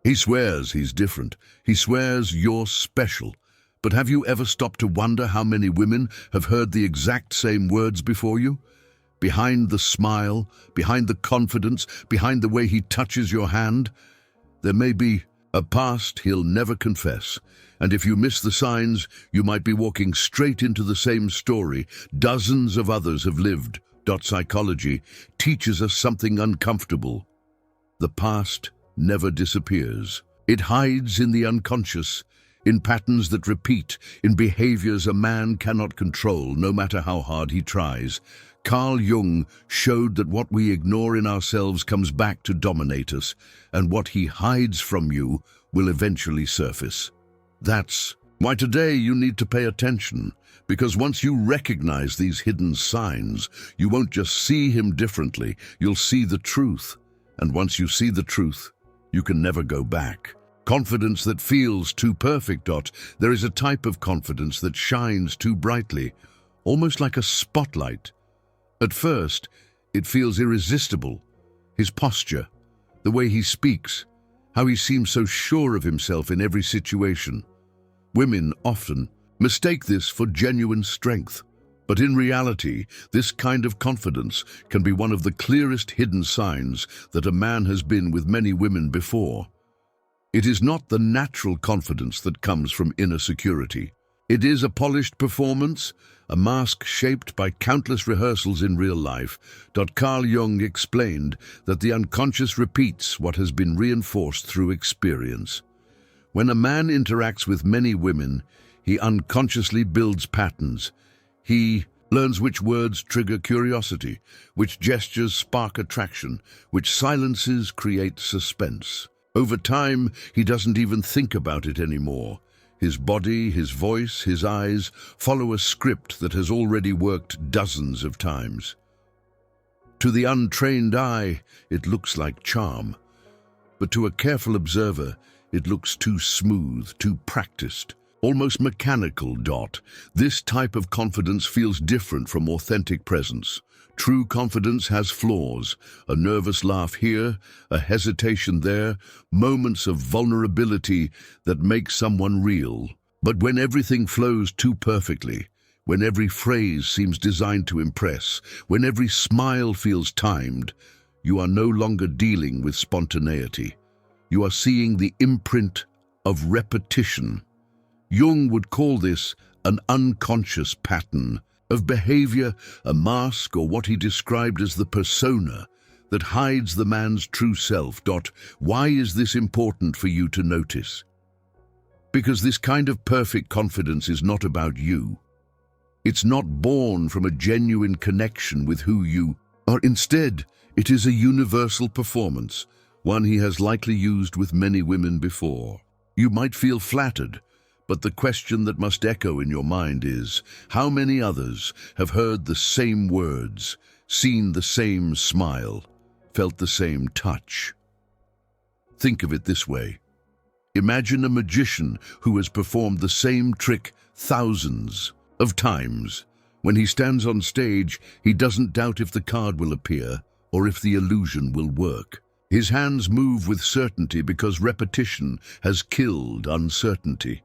He swears he's different. He swears you're special. But have you ever stopped to wonder how many women have heard the exact same words before you? Behind the smile, behind the confidence, behind the way he touches your hand, there may be a past he'll never confess. And if you miss the signs, you might be walking straight into the same story dozens of others have lived. Psychology teaches us something uncomfortable. The past never disappears. It hides in the unconscious, in patterns that repeat, in behaviors a man cannot control, no matter how hard he tries. Carl Jung showed that what we ignore in ourselves comes back to dominate us, and what he hides from you will eventually surface. That's why today you need to pay attention, because once you recognize these hidden signs, you won't just see him differently, you'll see the truth. And once you see the truth, you can never go back. Confidence that feels too perfect. There is a type of confidence that shines too brightly, almost like a spotlight. At first, it feels irresistible. His posture, the way he speaks, how he seems so sure of himself in every situation. Women often mistake this for genuine strength. But in reality, this kind of confidence can be one of the clearest hidden signs that a man has been with many women before. It is not the natural confidence that comes from inner security. It is a polished performance, a mask shaped by countless rehearsals in real life. Carl Jung explained that the unconscious repeats what has been reinforced through experience. When a man interacts with many women, he unconsciously builds patterns. He learns which words trigger curiosity, which gestures spark attraction, which silences create suspense. Over time, he doesn't even think about it anymore. His body, his voice, his eyes follow a script that has already worked dozens of times. To the untrained eye, it looks like charm. But to a careful observer, it looks too smooth, too practiced, almost mechanical. This type of confidence feels different from authentic presence. True confidence has flaws, a nervous laugh here, a hesitation there, moments of vulnerability that make someone real. But when everything flows too perfectly, when every phrase seems designed to impress, when every smile feels timed, you are no longer dealing with spontaneity. You are seeing the imprint of repetition. Jung would call this an unconscious pattern of behavior, a mask, or what he described as the persona that hides the man's true self. Why is this important for you to notice? Because this kind of perfect confidence is not about you. It's not born from a genuine connection with who you are. Instead, it is a universal performance, one he has likely used with many women before. You might feel flattered, but the question that must echo in your mind is, how many others have heard the same words, seen the same smile, felt the same touch? Think of it this way. Imagine a magician who has performed the same trick thousands of times. When he stands on stage, he doesn't doubt if the card will appear or if the illusion will work. His hands move with certainty because repetition has killed uncertainty.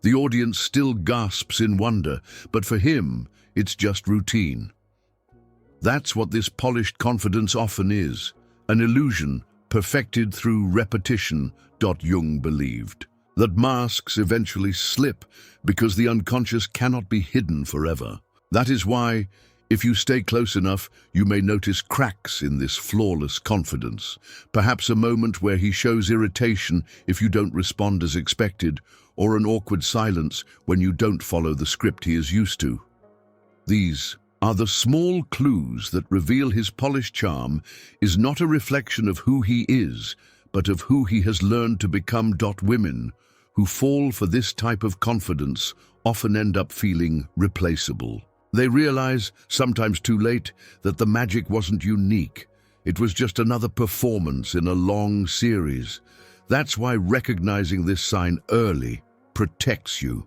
The audience still gasps in wonder, but for him, it's just routine. That's what this polished confidence often is, an illusion perfected through repetition. Jung believed that masks eventually slip because the unconscious cannot be hidden forever. That is why, if you stay close enough, you may notice cracks in this flawless confidence. Perhaps a moment where he shows irritation if you don't respond as expected, or an awkward silence when you don't follow the script he is used to. These are the small clues that reveal his polished charm is not a reflection of who he is, but of who he has learned to become. Women who fall for this type of confidence often end up feeling replaceable. They realize, sometimes too late, that the magic wasn't unique. It was just another performance in a long series. That's why recognizing this sign early protects you.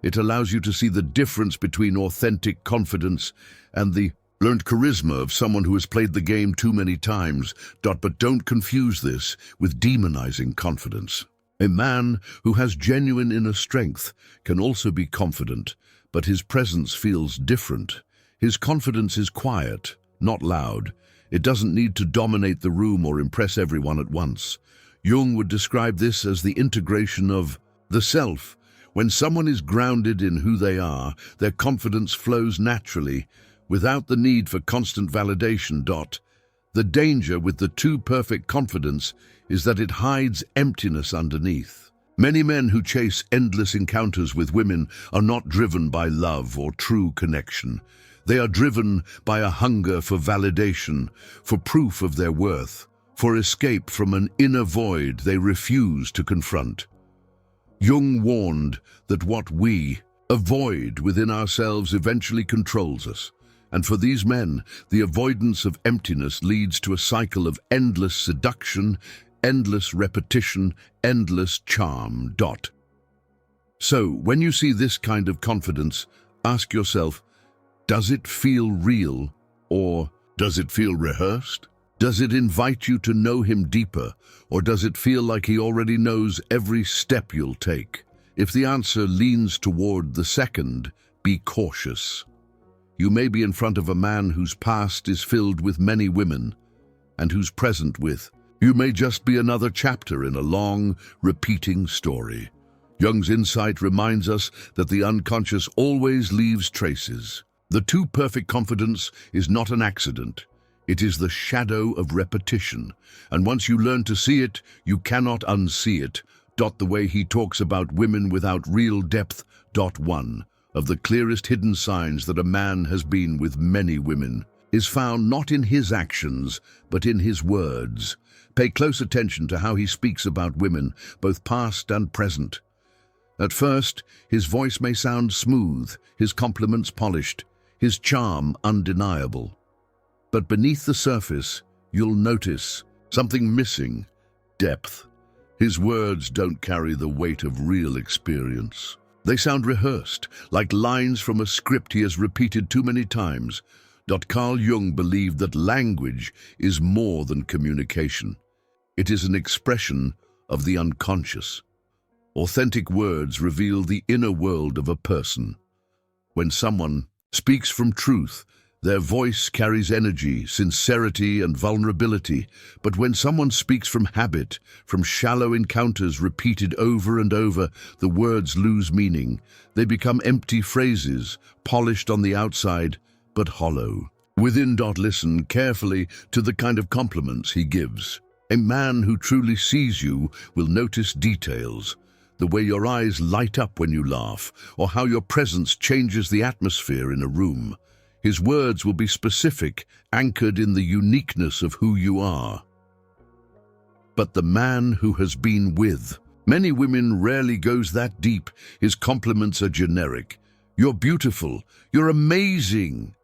It allows you to see the difference between authentic confidence and the learned charisma of someone who has played the game too many times. But don't confuse this with demonizing confidence. A man who has genuine inner strength can also be confident, but his presence feels different. His confidence is quiet, not loud. It doesn't need to dominate the room or impress everyone at once. Jung would describe this as the integration of the self. When someone is grounded in who they are, their confidence flows naturally, without the need for constant validation. The danger with the too perfect confidence is that it hides emptiness underneath. Many men who chase endless encounters with women are not driven by love or true connection. They are driven by a hunger for validation, for proof of their worth, for escape from an inner void they refuse to confront. Jung warned that what we avoid within ourselves eventually controls us. And for these men, the avoidance of emptiness leads to a cycle of endless seduction, endless repetition, endless charm. So, when you see this kind of confidence, ask yourself, does it feel real, or does it feel rehearsed? Does it invite you to know him deeper, or does it feel like he already knows every step you'll take? If the answer leans toward the second, be cautious. You may be in front of a man whose past is filled with many women, and whose present with you may just be another chapter in a long, repeating story. Jung's insight reminds us that the unconscious always leaves traces. The too perfect confidence is not an accident. It is the shadow of repetition, and once you learn to see it, you cannot unsee it. The way he talks about women without real depth. One of the clearest hidden signs that a man has been with many women is found not in his actions, but in his words. Pay close attention to how he speaks about women, both past and present. At first, his voice may sound smooth, his compliments polished, his charm undeniable. But beneath the surface, you'll notice something missing: depth. His words don't carry the weight of real experience. They sound rehearsed, like lines from a script he has repeated too many times. Carl Jung believed that language is more than communication. It is an expression of the unconscious. Authentic words reveal the inner world of a person. When someone speaks from truth, their voice carries energy, sincerity, and vulnerability. But when someone speaks from habit, from shallow encounters repeated over and over, the words lose meaning. They become empty phrases, polished on the outside, but hollow within. Listen carefully to the kind of compliments he gives. A man who truly sees you will notice details. The way your eyes light up when you laugh, or how your presence changes the atmosphere in a room. His words will be specific, anchored in the uniqueness of who you are. But the man who has been with many women rarely goes that deep. His compliments are generic. You're beautiful. You're amazing.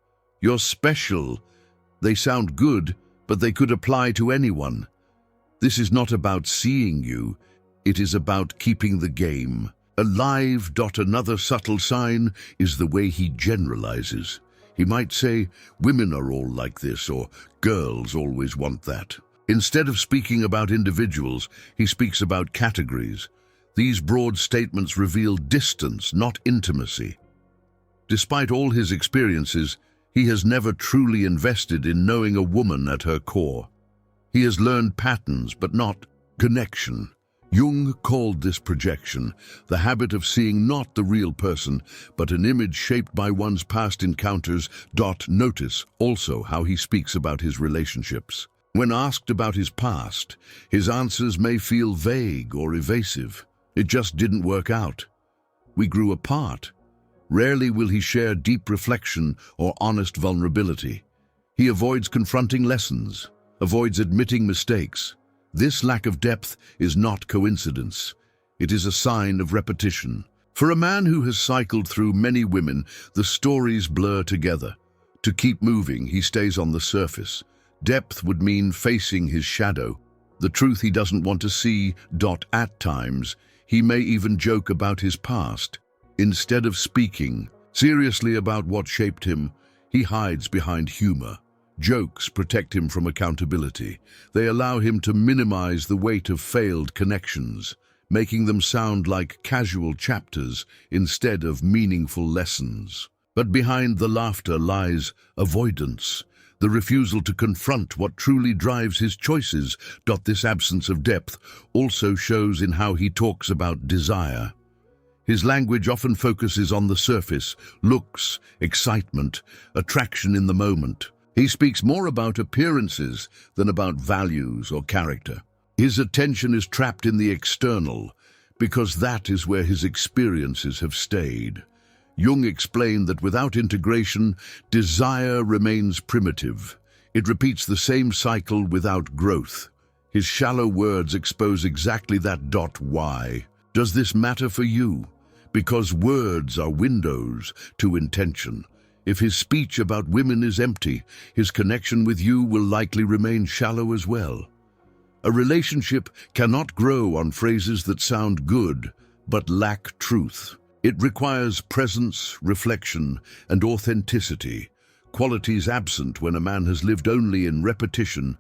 You're special. They sound good, but they could apply to anyone. This is not about seeing you. It is about keeping the game alive. Another subtle sign is the way he generalizes. He might say, women are all like this, or girls always want that. Instead of speaking about individuals, he speaks about categories. These broad statements reveal distance, not intimacy. Despite all his experiences, he has never truly invested in knowing a woman at her core. He has learned patterns, but not connection. Jung called this projection, the habit of seeing not the real person, but an image shaped by one's past encounters. Notice also how he speaks about his relationships. When asked about his past, his answers may feel vague or evasive. It just didn't work out. We grew apart. Rarely will he share deep reflection or honest vulnerability. He avoids confronting lessons, avoids admitting mistakes. This lack of depth is not coincidence. It is a sign of repetition. For a man who has cycled through many women, the stories blur together. To keep moving, he stays on the surface. Depth would mean facing his shadow, the truth he doesn't want to see. At times, he may even joke about his past. Instead of speaking seriously about what shaped him, He hides behind humor. Jokes protect him from accountability. They allow him to minimize the weight of failed connections, making them sound like casual chapters instead of meaningful lessons. But behind the laughter lies avoidance, the refusal to confront what truly drives his choices. This absence of depth also shows in how he talks about desire. His language often focuses on the surface, looks, excitement, attraction in the moment. He speaks more about appearances than about values or character. His attention is trapped in the external, because that is where his experiences have stayed. Jung explained that without integration, desire remains primitive. It repeats the same cycle without growth. His shallow words expose exactly that. Why does this matter for you? Because words are windows to intention. If his speech about women is empty, his connection with you will likely remain shallow as well. A relationship cannot grow on phrases that sound good but lack truth. It requires presence, reflection, and authenticity, qualities absent when a man has lived only in repetition.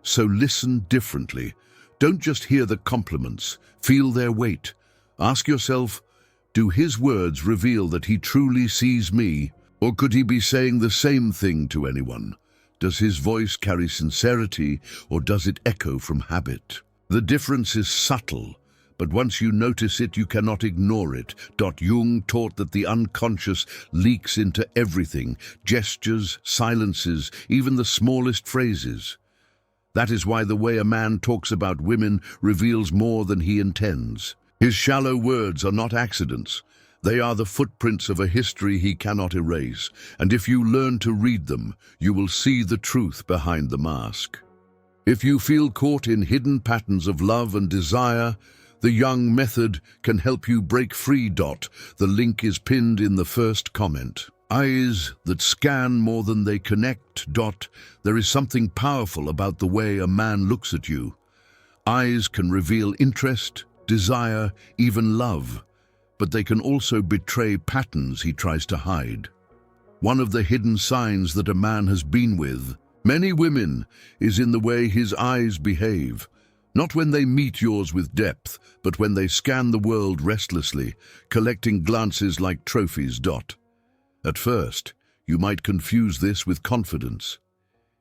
So listen differently. Don't just hear the compliments, feel their weight. Ask yourself, do his words reveal that he truly sees me, or could he be saying the same thing to anyone? Does his voice carry sincerity, or does it echo from habit? The difference is subtle, but once you notice it, you cannot ignore it. Jung taught that the unconscious leaks into everything, gestures, silences, even the smallest phrases. That is why the way a man talks about women reveals more than he intends. His shallow words are not accidents. They are the footprints of a history he cannot erase, and if you learn to read them, you will see the truth behind the mask. If you feel caught in hidden patterns of love and desire, the Jung Method can help you break free. The link is pinned in the first comment. Eyes that scan more than they connect. There is something powerful about the way a man looks at you. Eyes can reveal interest, desire, even love, but they can also betray patterns he tries to hide. One of the hidden signs that a man has been with many women is in the way his eyes behave, not when they meet yours with depth, but when they scan the world restlessly, collecting glances like trophies. At first, you might confuse this with confidence.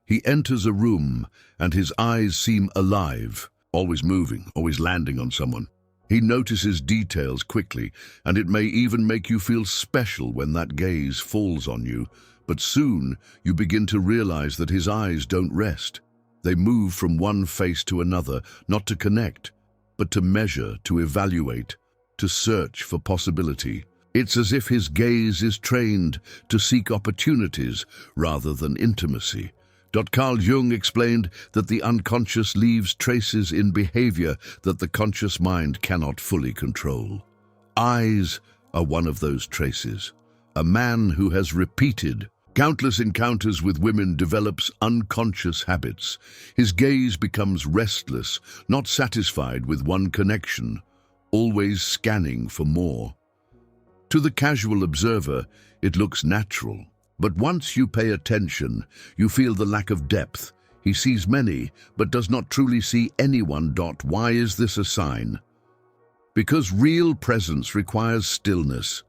He enters a room and his eyes seem alive, always moving, always landing on someone. He notices details quickly, and it may even make you feel special when that gaze falls on you. But soon, you begin to realize that his eyes don't rest. They move from one face to another, not to connect, but to measure, to evaluate, to search for possibility. It's as if his gaze is trained to seek opportunities rather than intimacy. Carl Jung explained that the unconscious leaves traces in behavior that the conscious mind cannot fully control. Eyes are one of those traces. A man who has repeated countless encounters with women develops unconscious habits. His gaze becomes restless, not satisfied with one connection, always scanning for more. To the casual observer, it looks natural. But once you pay attention, you feel the lack of depth. He sees many, but does not truly see anyone. Why is this a sign? Because real presence requires stillness.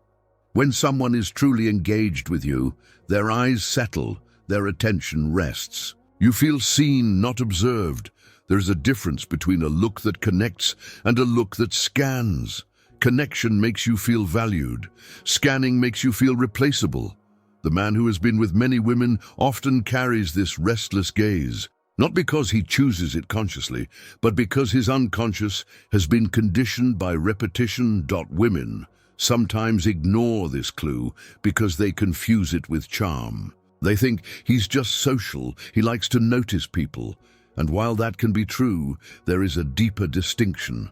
When someone is truly engaged with you, their eyes settle, their attention rests. You feel seen, not observed. There is a difference between a look that connects and a look that scans. Connection makes you feel valued. Scanning makes you feel replaceable. The man who has been with many women often carries this restless gaze, not because he chooses it consciously, but because his unconscious has been conditioned by repetition. Women sometimes ignore this clue because they confuse it with charm. They think he's just social, he likes to notice people, and while that can be true, there is a deeper distinction.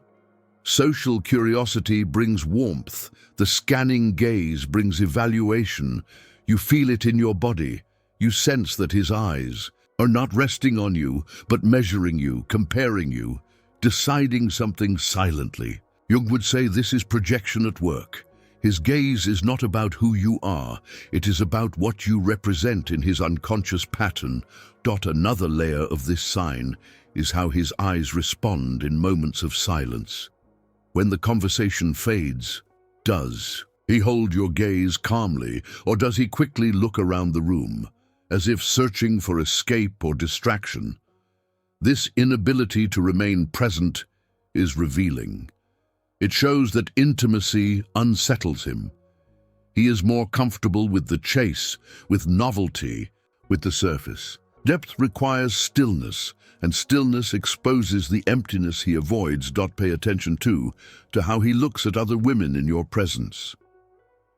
Social curiosity brings warmth, the scanning gaze brings evaluation. You feel it in your body. You sense that his eyes are not resting on you, but measuring you, comparing you, deciding something silently. Jung would say this is projection at work. His gaze is not about who you are, it is about what you represent in his unconscious pattern. Another layer of this sign is how his eyes respond in moments of silence. When the conversation fades, does he hold your gaze calmly, or does he quickly look around the room, as if searching for escape or distraction? This inability to remain present is revealing. It shows that intimacy unsettles him. He is more comfortable with the chase, with novelty, with the surface. Depth requires stillness, and stillness exposes the emptiness he avoids. Pay attention to how he looks at other women in your presence.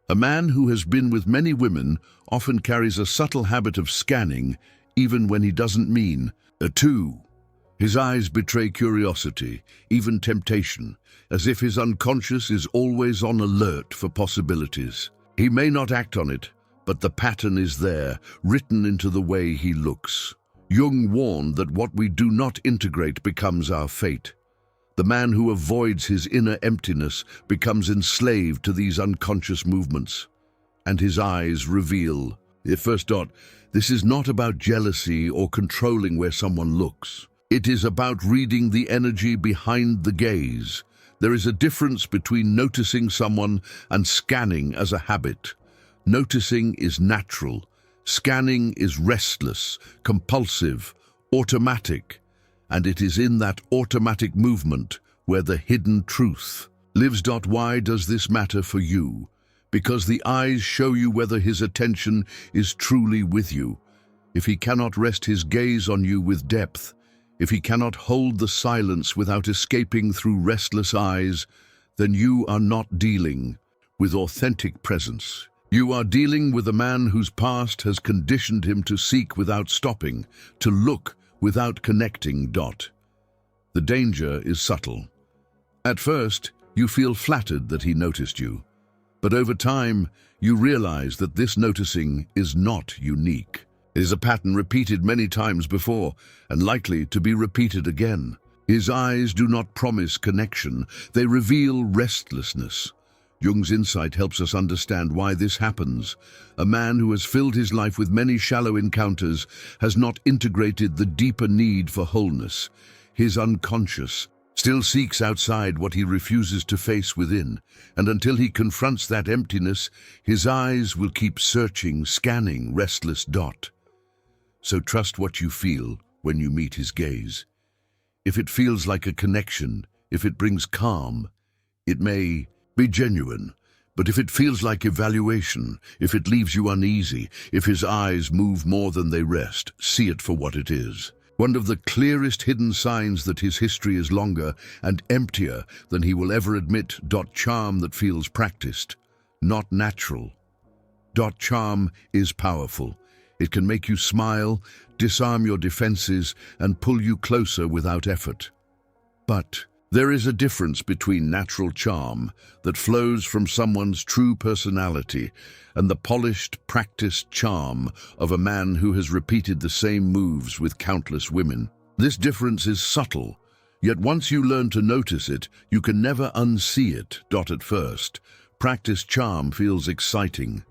A man who has been with many women often carries a subtle habit of scanning, even when he doesn't mean to. His eyes betray curiosity, even temptation, as if his unconscious is always on alert for possibilities. He may not act on it, but the pattern is there, written into the way he looks. Jung warned that what we do not integrate becomes our fate. The man who avoids his inner emptiness becomes enslaved to these unconscious movements. And his eyes reveal. This is not about jealousy or controlling where someone looks. It is about reading the energy behind the gaze. There is a difference between noticing someone and scanning as a habit. Noticing is natural. Scanning is restless, compulsive, automatic. And it is in that automatic movement where the hidden truth lives. Why does this matter for you? Because the eyes show you whether his attention is truly with you. If he cannot rest his gaze on you with depth, if he cannot hold the silence without escaping through restless eyes, then you are not dealing with authentic presence. You are dealing with a man whose past has conditioned him to seek without stopping, to look without connecting. The danger is subtle. At first, you feel flattered that he noticed you. But over time, you realize that this noticing is not unique. It is a pattern repeated many times before, and likely to be repeated again. His eyes do not promise connection, they reveal restlessness. Jung's insight helps us understand why this happens. A man who has filled his life with many shallow encounters has not integrated the deeper need for wholeness. His unconscious still seeks outside what he refuses to face within, and until he confronts that emptiness, his eyes will keep searching, scanning, restless. So trust what you feel when you meet his gaze. If it feels like a connection, if it brings calm, it may be genuine. But if it feels like evaluation, if it leaves you uneasy, if his eyes move more than they rest, see it for what it is. One of the clearest hidden signs that his history is longer and emptier than he will ever admit. Charm that feels practiced, not natural. Charm is powerful. It can make you smile, disarm your defenses, and pull you closer without effort. But there is a difference between natural charm that flows from someone's true personality and the polished, practiced charm of a man who has repeated the same moves with countless women. This difference is subtle, yet once you learn to notice it, you can never unsee it. At first, practiced charm feels exciting.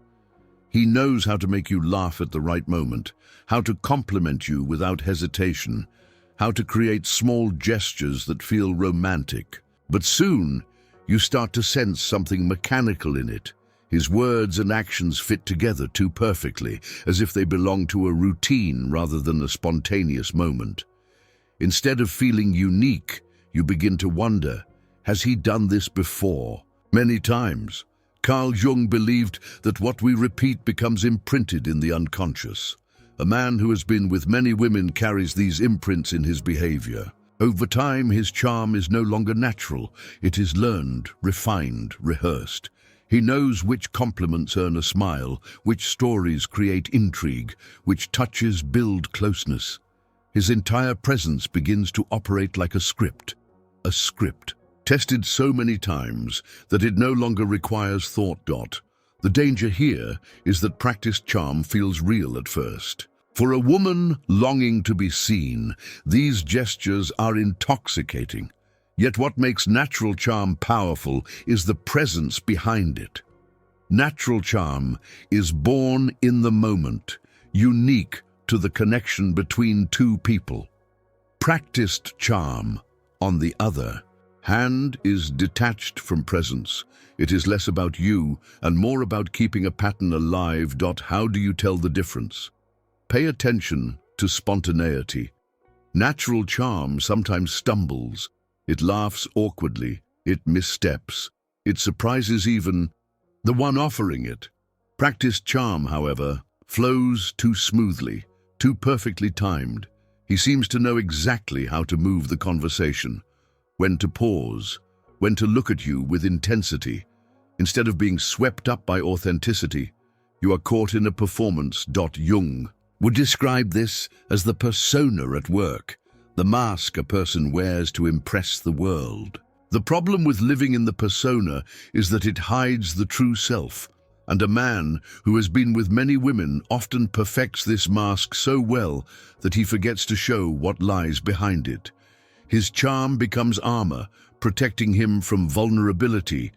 He knows how to make you laugh at the right moment, how to compliment you without hesitation, how to create small gestures that feel romantic. But soon, you start to sense something mechanical in it. His words and actions fit together too perfectly, as if they belong to a routine rather than a spontaneous moment. Instead of feeling unique, you begin to wonder, has he done this before? Many times. Carl Jung believed that what we repeat becomes imprinted in the unconscious. A man who has been with many women carries these imprints in his behavior. Over time, his charm is no longer natural. It is learned, refined, rehearsed. He knows which compliments earn a smile, which stories create intrigue, which touches build closeness. His entire presence begins to operate like a script. Tested so many times that it no longer requires thought. The danger here is that practiced charm feels real at first. For a woman longing to be seen, these gestures are intoxicating. Yet what makes natural charm powerful is the presence behind it. Natural charm is born in the moment, unique to the connection between two people. Practiced charm, on the other hand, is detached from presence. It is less about you and more about keeping a pattern alive. How do you tell the difference? Pay attention to spontaneity. Natural charm sometimes stumbles. It laughs awkwardly. It missteps. It surprises even the one offering it. Practiced charm, however, flows too smoothly, too perfectly timed. He seems to know exactly how to move the conversation, when to pause, when to look at you with intensity. Instead of being swept up by authenticity, you are caught in a performance. Jung would describe this as the persona at work, the mask a person wears to impress the world. The problem with living in the persona is that it hides the true self, and a man who has been with many women often perfects this mask so well that he forgets to show what lies behind it. His charm becomes armor, protecting him from vulnerability.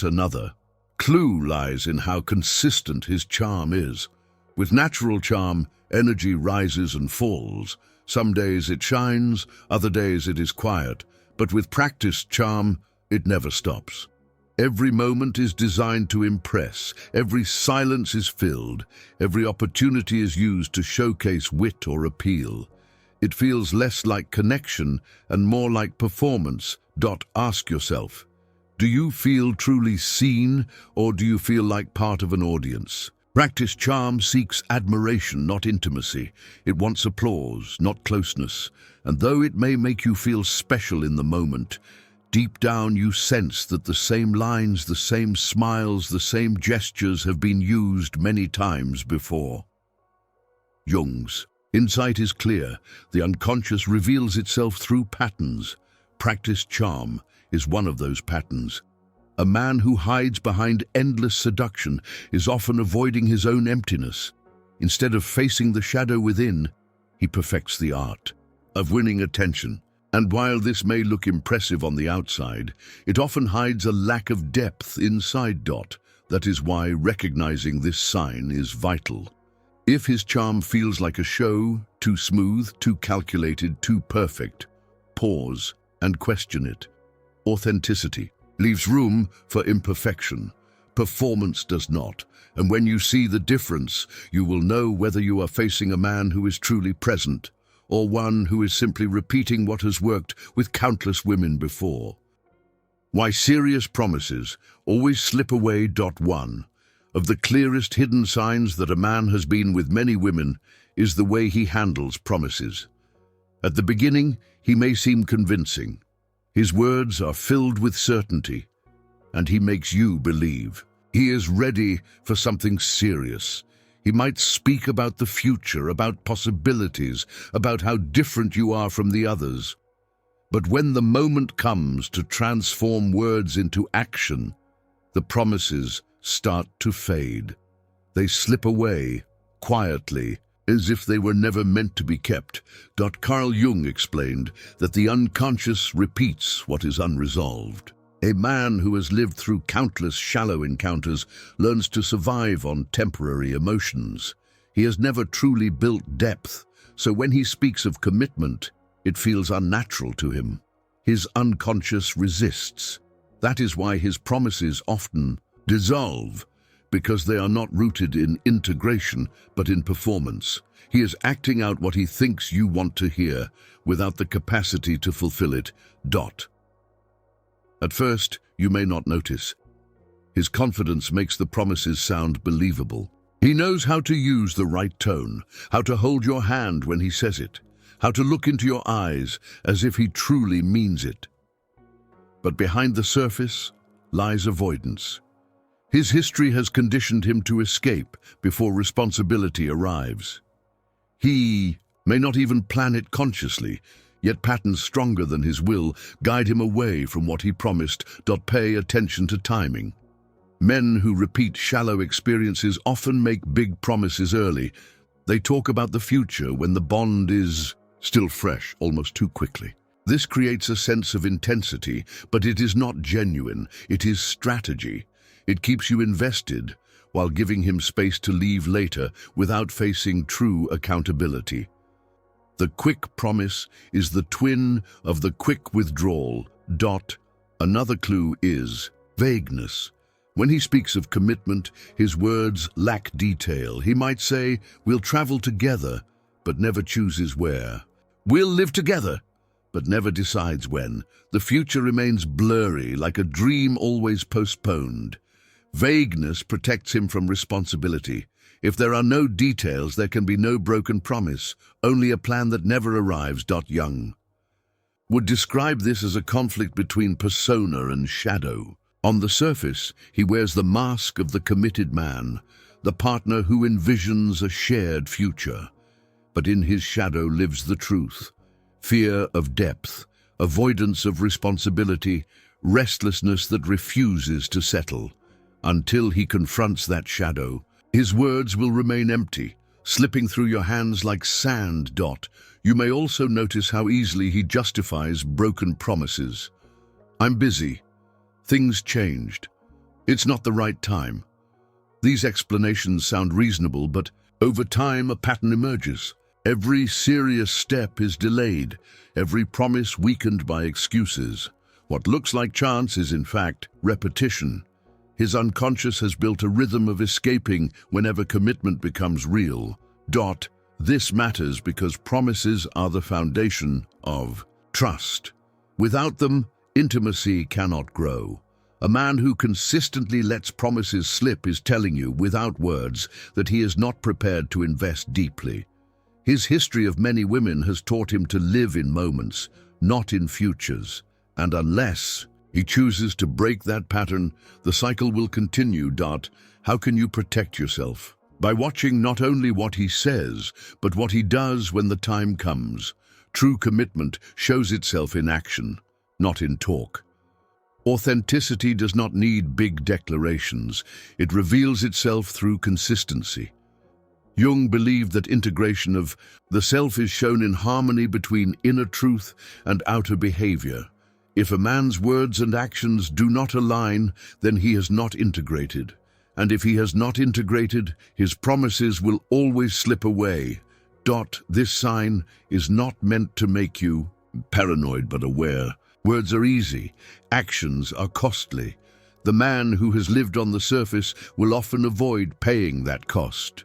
Another clue lies in how consistent his charm is. With natural charm, energy rises and falls. Some days it shines, other days it is quiet, but with practiced charm, it never stops. Every moment is designed to impress, every silence is filled, every opportunity is used to showcase wit or appeal. It feels less like connection and more like performance. Ask yourself, do you feel truly seen, or do you feel like part of an audience? Practiced charm seeks admiration, not intimacy. It wants applause, not closeness. And though it may make you feel special in the moment, deep down you sense that the same lines, the same smiles, the same gestures have been used many times before. Jung's insight is clear. The unconscious reveals itself through patterns. Practiced charm is one of those patterns. A man who hides behind endless seduction is often avoiding his own emptiness. Instead of facing the shadow within, he perfects the art of winning attention. And while this may look impressive on the outside, it often hides a lack of depth inside. That is why recognizing this sign is vital. If his charm feels like a show, too smooth, too calculated, too perfect, pause and question it. Authenticity leaves room for imperfection. Performance does not. And when you see the difference, you will know whether you are facing a man who is truly present or one who is simply repeating what has worked with countless women before. Why serious promises always slip away. One of the clearest hidden signs that a man has been with many women is the way he handles promises. At the beginning, he may seem convincing. His words are filled with certainty, and he makes you believe. He is ready for something serious. He might speak about the future, about possibilities, about how different you are from the others. But when the moment comes to transform words into action, the promises start to fade. They slip away, quietly, as if they were never meant to be kept. Carl Jung explained that the unconscious repeats what is unresolved. A man who has lived through countless shallow encounters learns to survive on temporary emotions. He has never truly built depth, so when he speaks of commitment, it feels unnatural to him. His unconscious resists. That is why his promises often dissolve, because they are not rooted in integration, but in performance. He is acting out what he thinks you want to hear, without the capacity to fulfill it. At first, you may not notice. His confidence makes the promises sound believable. He knows how to use the right tone, how to hold your hand when he says it, how to look into your eyes as if he truly means it. But behind the surface lies avoidance. His history has conditioned him to escape before responsibility arrives. He may not even plan it consciously, yet patterns stronger than his will guide him away from what he promised. Pay attention to timing. Men who repeat shallow experiences often make big promises early. They talk about the future when the bond is still fresh, almost too quickly. This creates a sense of intensity, but it is not genuine. It is strategy. It keeps you invested while giving him space to leave later without facing true accountability. The quick promise is the twin of the quick withdrawal. Another clue is vagueness. When he speaks of commitment, his words lack detail. He might say, "We'll travel together," but never chooses where. "We'll live together," but never decides when. The future remains blurry, like a dream always postponed. Vagueness protects him from responsibility. If there are no details, there can be no broken promise, only a plan that never arrives. Jung would describe this as a conflict between persona and shadow. On the surface, he wears the mask of the committed man, the partner who envisions a shared future. But in his shadow lives the truth: fear of depth, avoidance of responsibility, restlessness that refuses to settle. Until he confronts that shadow, his words will remain empty, slipping through your hands like sand. You may also notice how easily he justifies broken promises. "I'm busy. Things changed. It's not the right time." These explanations sound reasonable, but over time a pattern emerges. Every serious step is delayed, every promise weakened by excuses. What looks like chance is in fact repetition. His unconscious has built a rhythm of escaping whenever commitment becomes real. This matters because promises are the foundation of trust. Without them, intimacy cannot grow. A man who consistently lets promises slip is telling you, without words, that he is not prepared to invest deeply. His history of many women has taught him to live in moments, not in futures. And unless he chooses to break that pattern, the cycle will continue. How can you protect yourself? By watching not only what he says, but what he does when the time comes. True commitment shows itself in action, not in talk. Authenticity does not need big declarations. It reveals itself through consistency. Jung believed that integration of the self is shown in harmony between inner truth and outer behavior. If a man's words and actions do not align, then he has not integrated. And if he has not integrated, his promises will always slip away. This sign is not meant to make you paranoid but aware. Words are easy, actions are costly. The man who has lived on the surface will often avoid paying that cost.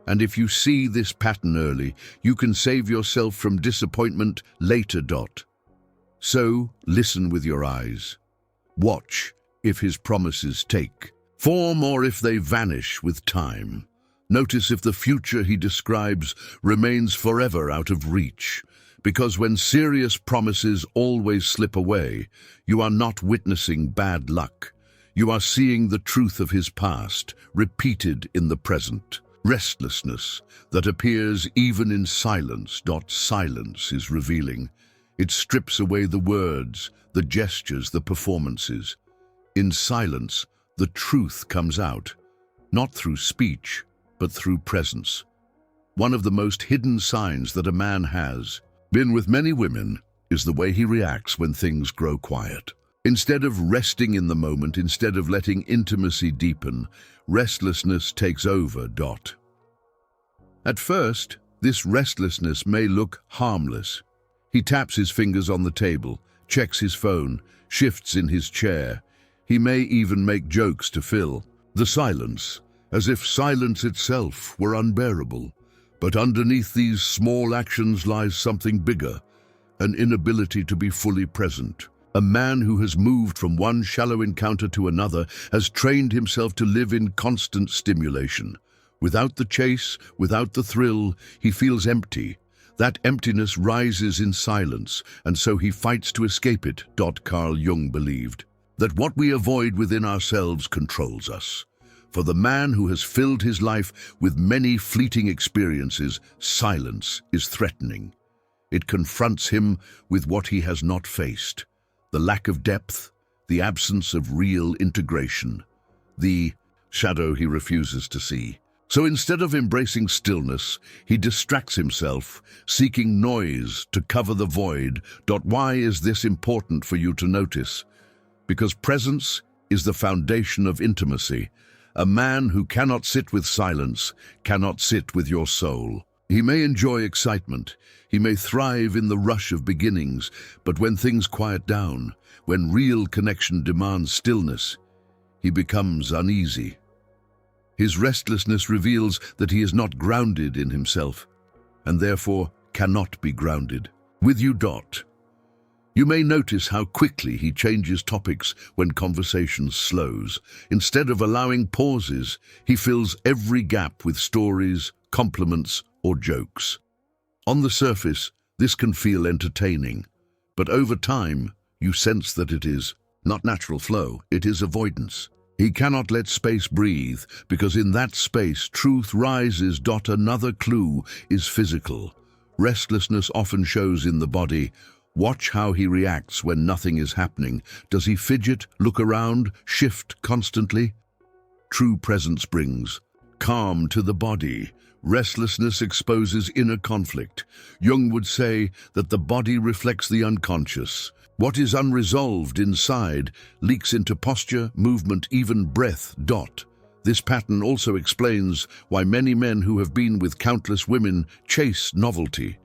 And if you see this pattern early, you can save yourself from disappointment later. So, listen with your eyes. Watch if his promises take form or if they vanish with time. Notice if the future he describes remains forever out of reach. Because when serious promises always slip away, you are not witnessing bad luck. You are seeing the truth of his past, repeated in the present. Restlessness that appears even in silence. Silence is revealing. It strips away the words, the gestures, the performances. In silence, the truth comes out, not through speech, but through presence. One of the most hidden signs that a man has been with many women is the way he reacts when things grow quiet. Instead of resting in the moment, instead of letting intimacy deepen, restlessness takes over. At first, this restlessness may look harmless. He taps his fingers on the table, checks his phone, shifts in his chair. He may even make jokes to fill the silence, as if silence itself were unbearable. But underneath these small actions lies something bigger, an inability to be fully present. A man who has moved from one shallow encounter to another has trained himself to live in constant stimulation. Without the chase, without the thrill, he feels empty. That emptiness rises in silence, and so he fights to escape it. Carl Jung believed that what we avoid within ourselves controls us. For the man who has filled his life with many fleeting experiences, silence is threatening. It confronts him with what he has not faced: the lack of depth, the absence of real integration, the shadow he refuses to see. So instead of embracing stillness, he distracts himself, seeking noise to cover the void. Why is this important for you to notice? Because presence is the foundation of intimacy. A man who cannot sit with silence cannot sit with your soul. He may enjoy excitement, he may thrive in the rush of beginnings, but when things quiet down, when real connection demands stillness, he becomes uneasy. His restlessness reveals that he is not grounded in himself, and therefore cannot be grounded with you. You may notice how quickly he changes topics when conversation slows. Instead of allowing pauses, he fills every gap with stories, compliments, or jokes. On the surface, this can feel entertaining, but over time, you sense that it is not natural flow, it is avoidance. He cannot let space breathe, because in that space, truth rises. Another clue is physical. Restlessness often shows in the body. Watch how he reacts when nothing is happening. Does he fidget, look around, shift constantly? True presence brings calm to the body. Restlessness exposes inner conflict. Jung would say that the body reflects the unconscious. What is unresolved inside leaks into posture, movement, even breath. This pattern also explains why many men who have been with countless women chase novelty.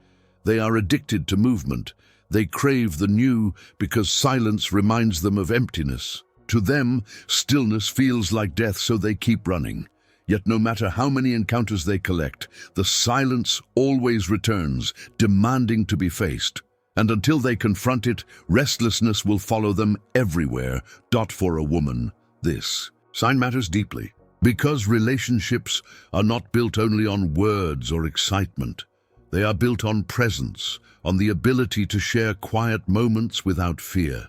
They are addicted to movement. They crave the new because silence reminds them of emptiness. To them, stillness feels like death, so they keep running. Yet no matter how many encounters they collect, the silence always returns, demanding to be faced. And until they confront it, restlessness will follow them everywhere. For a woman, this sign matters deeply, because relationships are not built only on words or excitement. They are built on presence, on the ability to share quiet moments without fear.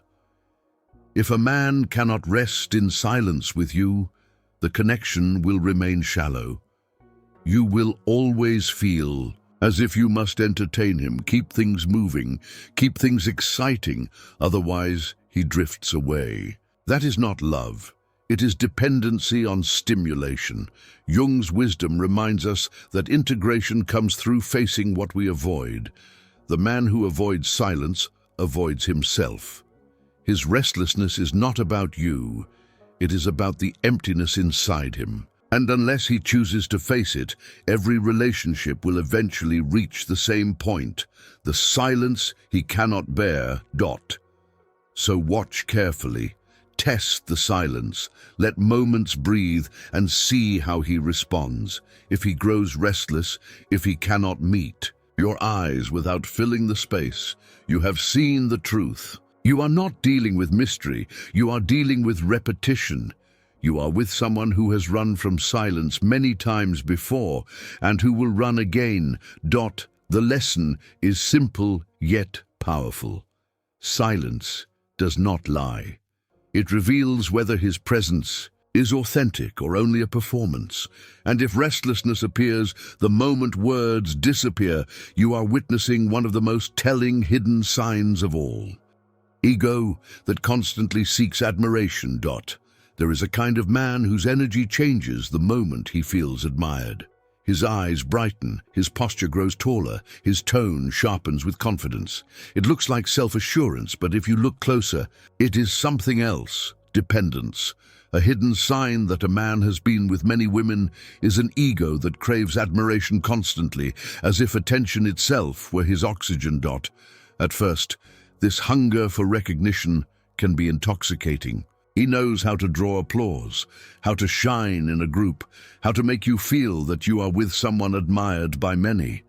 If a man cannot rest in silence with you, the connection will remain shallow. You will always feel as if you must entertain him, keep things moving, keep things exciting, otherwise he drifts away. That is not love. It is dependency on stimulation. Jung's wisdom reminds us that integration comes through facing what we avoid. The man who avoids silence avoids himself. His restlessness is not about you. It is about the emptiness inside him. And unless he chooses to face it, every relationship will eventually reach the same point, the silence he cannot bear. So watch carefully. Test the silence, let moments breathe, and see how he responds. If he grows restless, if he cannot meet your eyes without filling the space, you have seen the truth. You are not dealing with mystery, you are dealing with repetition. You are with someone who has run from silence many times before, and who will run again. The lesson is simple yet powerful. Silence does not lie. It reveals whether his presence is authentic or only a performance. And if restlessness appears the moment words disappear, you are witnessing one of the most telling hidden signs of all. Ego that constantly seeks admiration. There is a kind of man whose energy changes the moment he feels admired. His eyes brighten, his posture grows taller, his tone sharpens with confidence. It looks like self-assurance, but if you look closer, it is something else. Dependence. A hidden sign that a man has been with many women is an ego that craves admiration constantly, as if attention itself were his oxygen. At first, this hunger for recognition can be intoxicating. He knows how to draw applause, how to shine in a group, how to make you feel that you are with someone admired by many.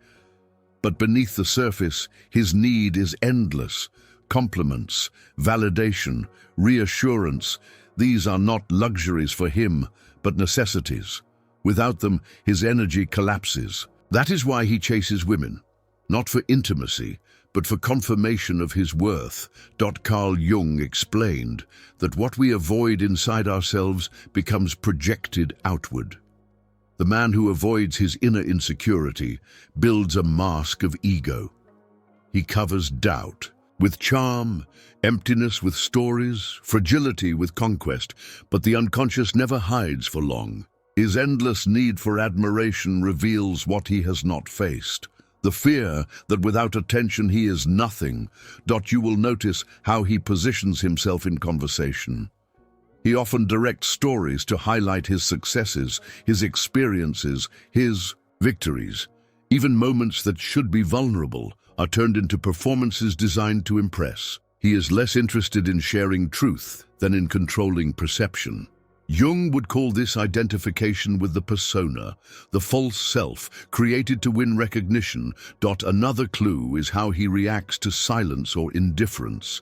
But beneath the surface, his need is endless. Compliments, validation, reassurance, these are not luxuries for him, but necessities. Without them, his energy collapses. That is why he chases women, not for intimacy, but for confirmation of his worth. Carl Jung explained that what we avoid inside ourselves becomes projected outward. The man who avoids his inner insecurity builds a mask of ego. He covers doubt with charm, emptiness with stories, fragility with conquest, but the unconscious never hides for long. His endless need for admiration reveals what he has not faced. The fear that without attention he is nothing. You will notice how he positions himself in conversation. He often directs stories to highlight his successes, his experiences, his victories. Even moments that should be vulnerable are turned into performances designed to impress. He is less interested in sharing truth than in controlling perception. Jung would call this identification with the persona, the false self, created to win recognition. Another clue is how he reacts to silence or indifference.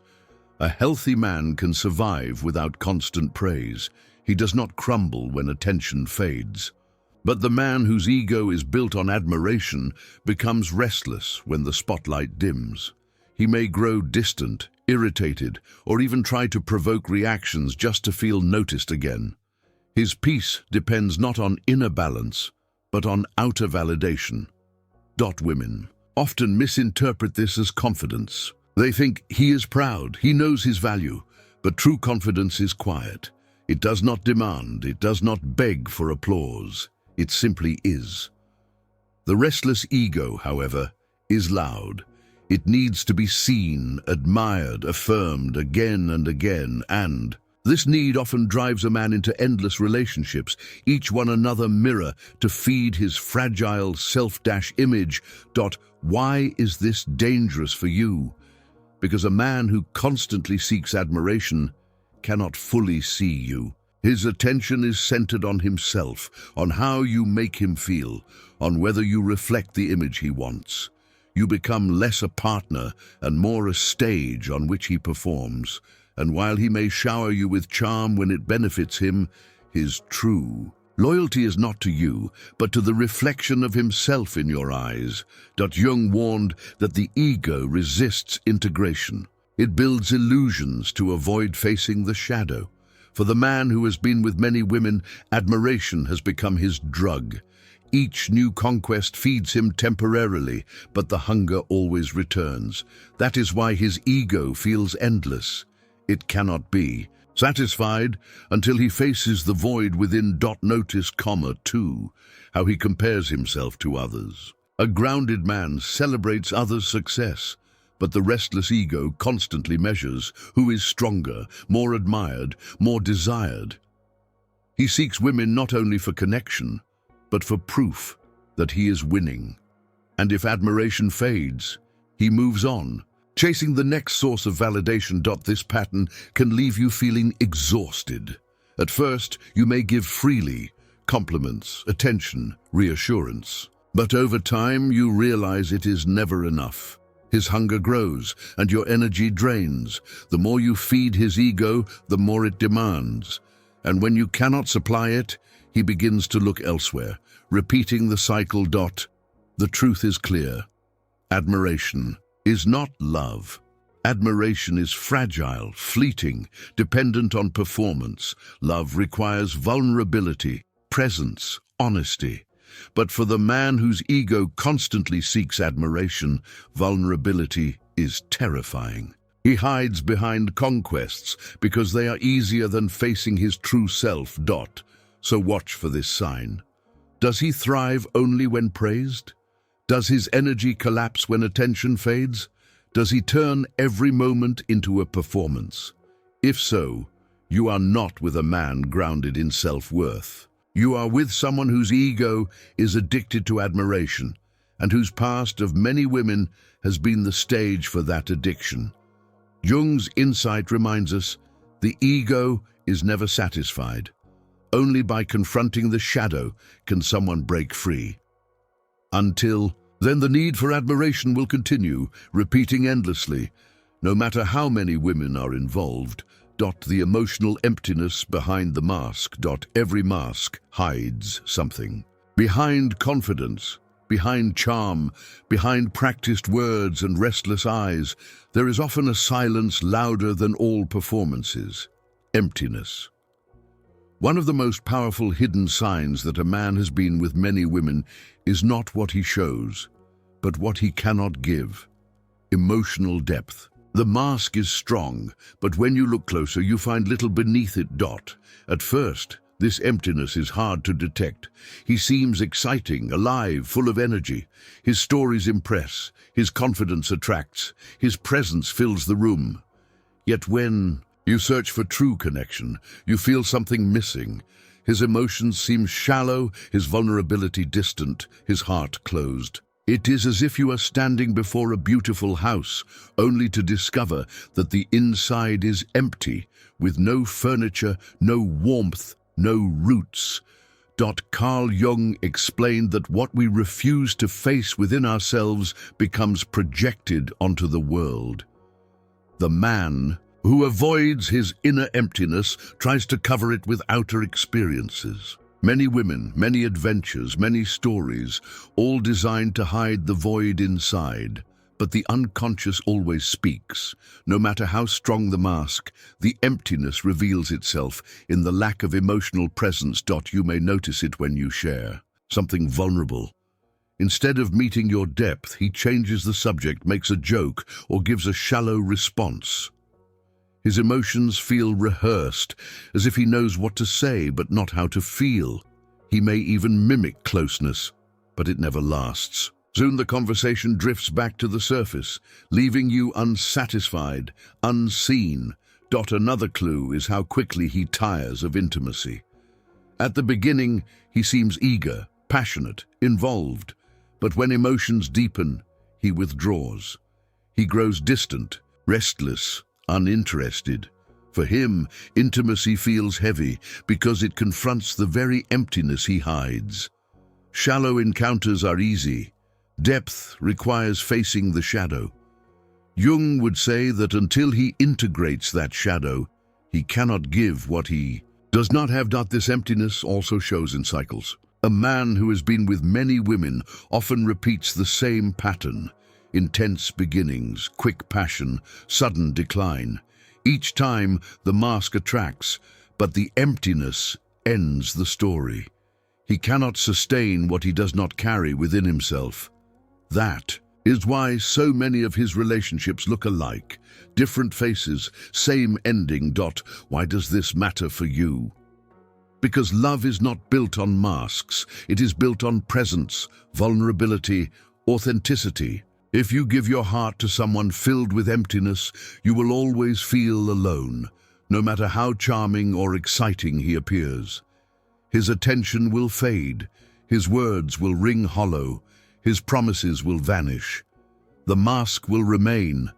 A healthy man can survive without constant praise. He does not crumble when attention fades. But the man whose ego is built on admiration becomes restless when the spotlight dims. He may grow distant, irritated, or even try to provoke reactions just to feel noticed again. His peace depends not on inner balance, but on outer validation. Women often misinterpret this as confidence. They think he is proud, he knows his value, but true confidence is quiet. It does not demand, it does not beg for applause. It simply is. The restless ego, however, is loud. It needs to be seen, admired, affirmed again and again, and this need often drives a man into endless relationships, each one another mirror to feed his fragile self-image. Why is this dangerous for you? Because a man who constantly seeks admiration cannot fully see you. His attention is centered on himself, on how you make him feel, on whether you reflect the image he wants. You become less a partner and more a stage on which he performs. And while he may shower you with charm when it benefits him, his true loyalty is not to you, but to the reflection of himself in your eyes. Jung warned that the ego resists integration. It builds illusions to avoid facing the shadow. For the man who has been with many women, admiration has become his drug. Each new conquest feeds him temporarily, but the hunger always returns. That is why his ego feels endless. It cannot be satisfied until he faces the void within. Notice, too, how he compares himself to others. A grounded man celebrates others' success, but the restless ego constantly measures who is stronger, more admired, more desired. He seeks women not only for connection, but for proof that he is winning. And if admiration fades, he moves on, chasing the next source of validation. This pattern can leave you feeling exhausted. At first, you may give freely, compliments, attention, reassurance. But over time, you realize it is never enough. His hunger grows, and your energy drains. The more you feed his ego, the more it demands. And when you cannot supply it, he begins to look elsewhere, repeating the cycle. The truth is clear. Admiration is not love. Admiration is fragile, fleeting, dependent on performance. Love requires vulnerability, presence, honesty. But for the man whose ego constantly seeks admiration, vulnerability is terrifying. He hides behind conquests because they are easier than facing his true self. So watch for this sign. Does he thrive only when praised? Does his energy collapse when attention fades? Does he turn every moment into a performance? If so, you are not with a man grounded in self-worth. You are with someone whose ego is addicted to admiration, and whose past of many women has been the stage for that addiction. Jung's insight reminds us the ego is never satisfied. Only by confronting the shadow can someone break free. Until then, the need for admiration will continue, repeating endlessly. No matter how many women are involved, the emotional emptiness behind the mask. Every mask hides something. Behind confidence, behind charm, behind practiced words and restless eyes, there is often a silence louder than all performances. Emptiness. One of the most powerful hidden signs that a man has been with many women is not what he shows, but what he cannot give. Emotional depth. The mask is strong, but when you look closer, you find little beneath it. At first, this emptiness is hard to detect. He seems exciting, alive, full of energy. His stories impress, his confidence attracts, his presence fills the room. Yet when You search for true connection. You feel something missing. His emotions seem shallow, his vulnerability distant, his heart closed. It is as if you are standing before a beautiful house, only to discover that the inside is empty, with no furniture, no warmth, no roots. Carl Jung explained that what we refuse to face within ourselves becomes projected onto the world. The man who avoids his inner emptiness tries to cover it with outer experiences. Many women, many adventures, many stories, all designed to hide the void inside. But the unconscious always speaks. No matter how strong the mask, the emptiness reveals itself in the lack of emotional presence. You may notice it when you share something vulnerable. Instead of meeting your depth, he changes the subject, makes a joke, or gives a shallow response. His emotions feel rehearsed, as if he knows what to say but not how to feel. He may even mimic closeness, but it never lasts. Soon the conversation drifts back to the surface, leaving you unsatisfied, unseen. Another clue is how quickly he tires of intimacy. At the beginning, he seems eager, passionate, involved, but when emotions deepen, he withdraws. He grows distant, restless, uninterested. For him, intimacy feels heavy because it confronts the very emptiness he hides. Shallow encounters are easy. Depth requires facing the shadow. Jung would say that until he integrates that shadow, he cannot give what he does not have. This emptiness also shows in cycles. A man who has been with many women often repeats the same pattern. Intense beginnings, quick passion, sudden decline. Each time the mask attracts, but the emptiness ends the story. He cannot sustain what he does not carry within himself. That is why so many of his relationships look alike. Different faces, same ending. Why does this matter for you? Because love is not built on masks. It is built on presence, vulnerability, authenticity. If you give your heart to someone filled with emptiness, you will always feel alone, no matter how charming or exciting he appears. His attention will fade, his words will ring hollow, his promises will vanish. The mask will remain,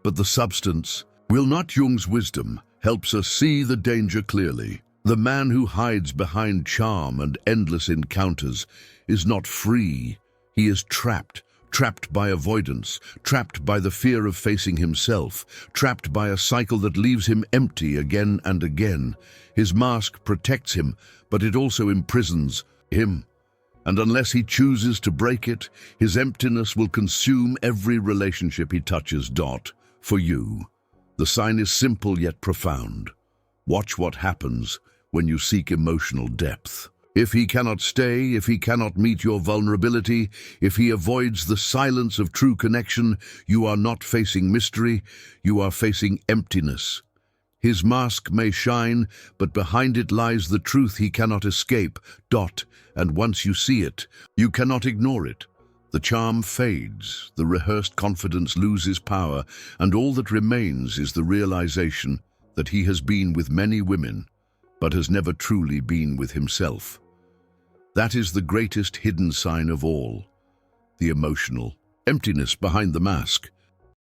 but the substance will not. Jung's wisdom helps us see the danger clearly. The man who hides behind charm and endless encounters is not free. He is trapped by avoidance, trapped by the fear of facing himself, trapped by a cycle that leaves him empty again and again. His mask protects him, but it also imprisons him. And unless he chooses to break it, his emptiness will consume every relationship he touches. For you, the sign is simple yet profound. Watch what happens when you seek emotional depth. If he cannot stay, if he cannot meet your vulnerability, if he avoids the silence of true connection, you are not facing mystery, you are facing emptiness. His mask may shine, but behind it lies the truth he cannot escape. And once you see it, you cannot ignore it. The charm fades, the rehearsed confidence loses power, and all that remains is the realization that he has been with many women, but has never truly been with himself. That is the greatest hidden sign of all, the emotional emptiness behind the mask.